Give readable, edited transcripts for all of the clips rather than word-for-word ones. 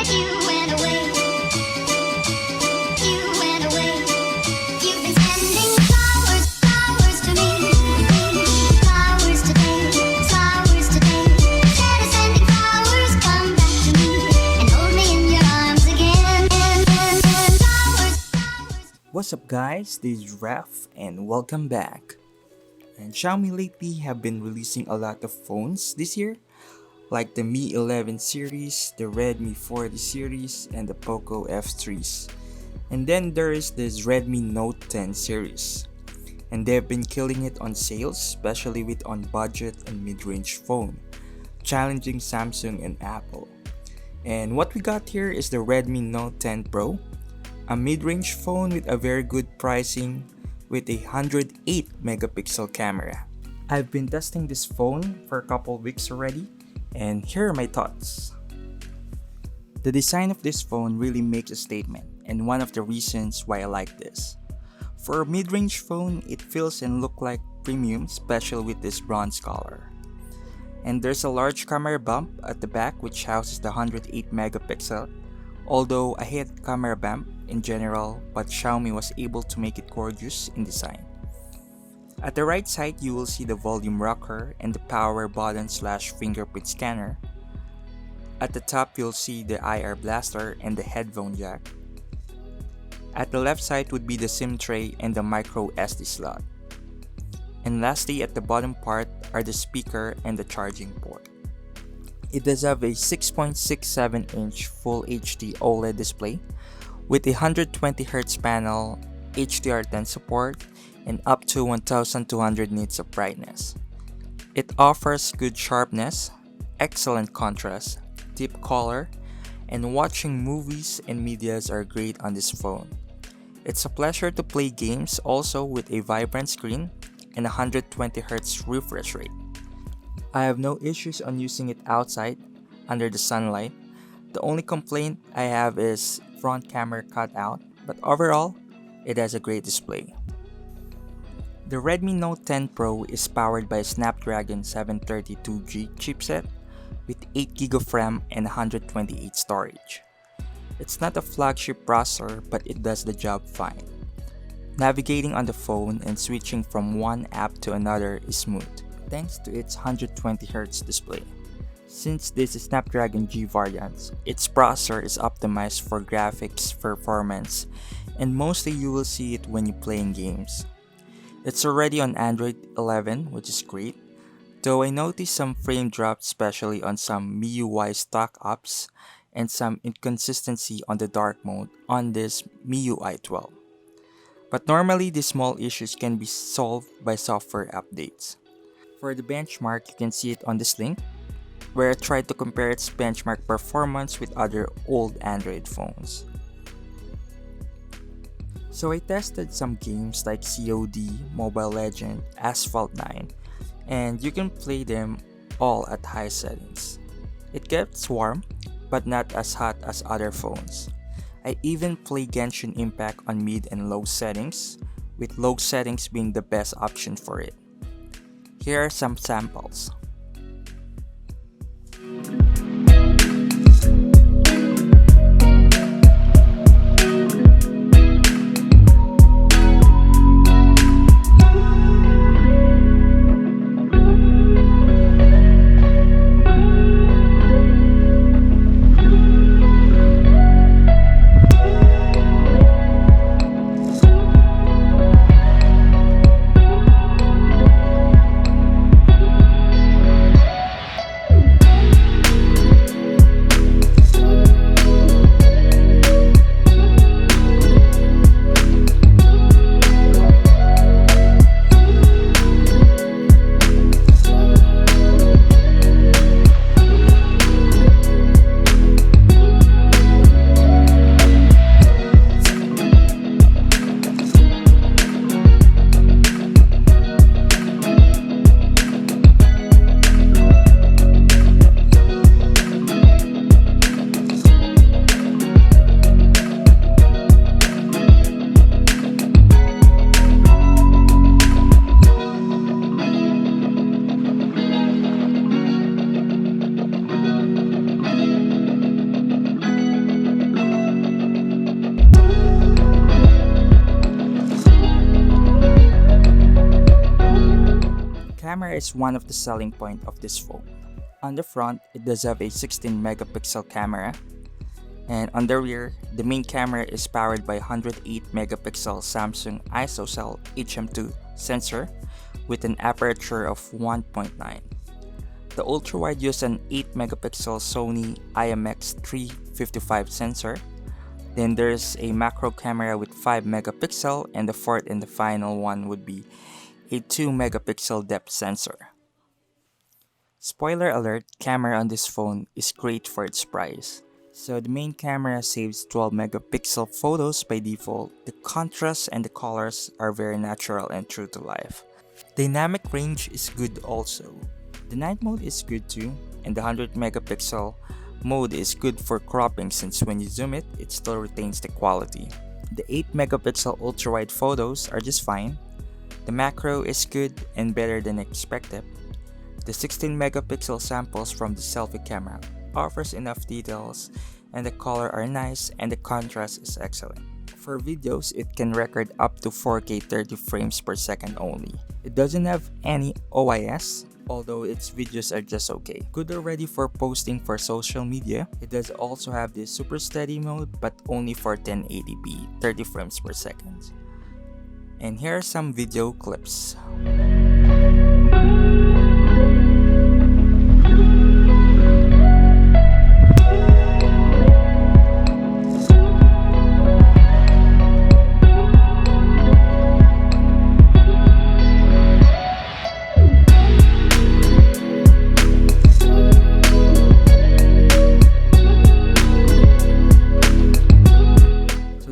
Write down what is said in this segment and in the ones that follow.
You went away. You went away. You've been sending flowers, flowers to me. Flowers today, flowers today. Instead of sending flowers, come back to me and hold me in your arms again. Flowers, flowers. What's up guys, this is Raf and welcome back. And Xiaomi lately have been releasing a lot of phones this year, like the Mi 11 series, the Redmi 40 series, and the Poco F3s. And then there is this Redmi Note 10 series. And they've been killing it on sales, especially with on budget and mid-range phone, challenging Samsung and Apple. And what we got here is the Redmi Note 10 Pro, a mid-range phone with a very good pricing with a 108 megapixel camera. I've been testing this phone for a couple weeks already, and here are my thoughts. The design of this phone really makes a statement, and one of the reasons why I like this. For a mid-range phone, it feels and looks like premium, especially with this bronze color. And there's a large camera bump at the back which houses the 108 megapixel. Although I hate camera bump in general, but Xiaomi was able to make it gorgeous in design. At the right side, you will see the volume rocker and the power button / fingerprint scanner. At the top, you'll see the IR blaster and the headphone jack. At the left side would be the SIM tray and the micro SD slot. And lastly, at the bottom part are the speaker and the charging port. It does have a 6.67-inch Full HD OLED display with a 120Hz panel, HDR10 support, and up to 1200 nits of brightness. It offers good sharpness, excellent contrast, deep color, and watching movies and medias are great on this phone. It's a pleasure to play games also with a vibrant screen and 120Hz refresh rate. I have no issues on using it outside, under the sunlight. The only complaint I have is front camera cutout, but overall, it has a great display. The Redmi Note 10 Pro is powered by a Snapdragon 732G chipset with 8GB of RAM and 128 storage. It's not a flagship processor, but it does the job fine. Navigating on the phone and switching from one app to another is smooth, thanks to its 120Hz display. Since this is Snapdragon G variant, its processor is optimized for graphics performance, and mostly you will see it when you playing games. It's already on Android 11, which is great, though I noticed some frame drops especially on some MIUI stock apps and some inconsistency on the dark mode on this MIUI 12. But normally these small issues can be solved by software updates. For the benchmark, you can see it on this link, where I tried to compare its benchmark performance with other old Android phones. So I tested some games like COD, Mobile Legends, Asphalt 9, and you can play them all at high settings. It gets warm, but not as hot as other phones. I even play Genshin Impact on mid and low settings, with low settings being the best option for it. Here are some samples. is one of the selling point of this phone. On the front, it does have a 16 megapixel camera, and on the rear, the main camera is powered by 108 megapixel Samsung ISOCELL HM2 sensor with an aperture of 1.9. The ultra-wide uses an 8 megapixel Sony IMX355 sensor. Then there's a macro camera with 5 megapixel, and the fourth and the final one would be a 2 megapixel depth sensor. Spoiler alert, camera on this phone is great for its price. So the main camera saves 12 megapixel photos by default. The contrast and the colors are very natural and true to life. Dynamic range is good also. The night mode is good too, and the 100 megapixel mode is good for cropping since when you zoom it, it still retains the quality. The 8 megapixel ultra-wide photos are just fine. The macro is good and better than expected. The 16 megapixel samples from the selfie camera offers enough details, and the color are nice and the contrast is excellent. For videos, it can record up to 4K 30 frames per second only. It doesn't have any OIS, although its videos are just okay. Good already for posting for social media. It does also have the super steady mode, but only for 1080p 30 frames per second. And here are some video clips.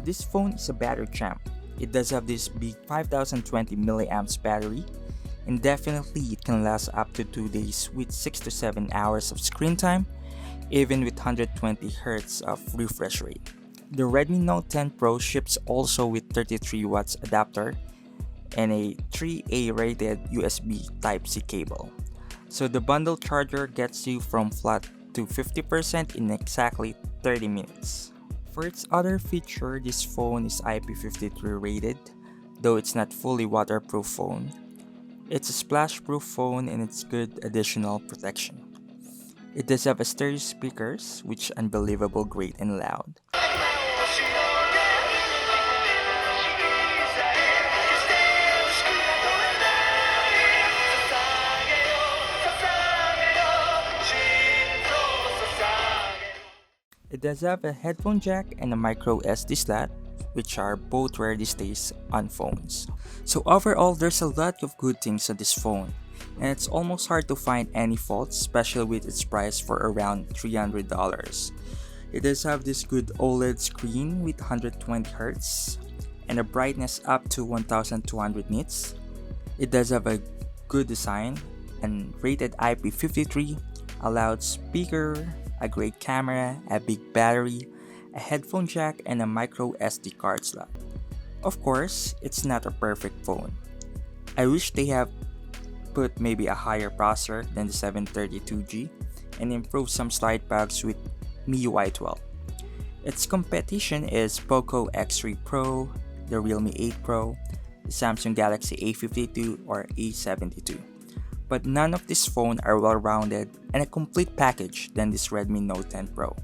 This phone is a battery champ. It does have this big 5020 mAh battery, and definitely it can last up to 2 days with 6 to 7 hours of screen time, even with 120Hz of refresh rate. The Redmi Note 10 Pro ships also with 33 watts adapter and a 3A rated USB Type-C cable. So the bundle charger gets you from flat to 50% in exactly 30 minutes. For its other feature, this phone is IP53 rated, though it's not fully waterproof phone. It's a splash-proof phone and it's good additional protection. It does have a stereo speakers, which unbelievable great and loud. It does have a headphone jack and a micro SD slot, which are both rare these days on phones. So overall, there's a lot of good things on this phone, and it's almost hard to find any faults, especially with its price for around $300. It does have this good OLED screen with 120Hz and a brightness up to 1200 nits. It does have a good design and rated IP53, a loudspeaker, a great camera, a big battery, a headphone jack, and a micro SD card slot. Of course, it's not a perfect phone. I wish they have put maybe a higher processor than the 732G and improved some slide bugs with MIUI 12. Its competition is Poco X3 Pro, the Realme 8 Pro, the Samsung Galaxy A52 or A72. But none of these phones are well-rounded and a complete package than this Redmi Note 10 Pro.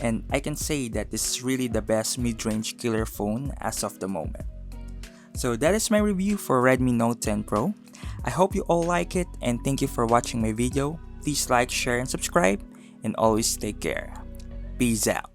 And I can say that this is really the best mid-range killer phone as of the moment. So that is my review for Redmi Note 10 Pro. I hope you all like it and thank you for watching my video. Please like, share, and subscribe, and always take care. Peace out.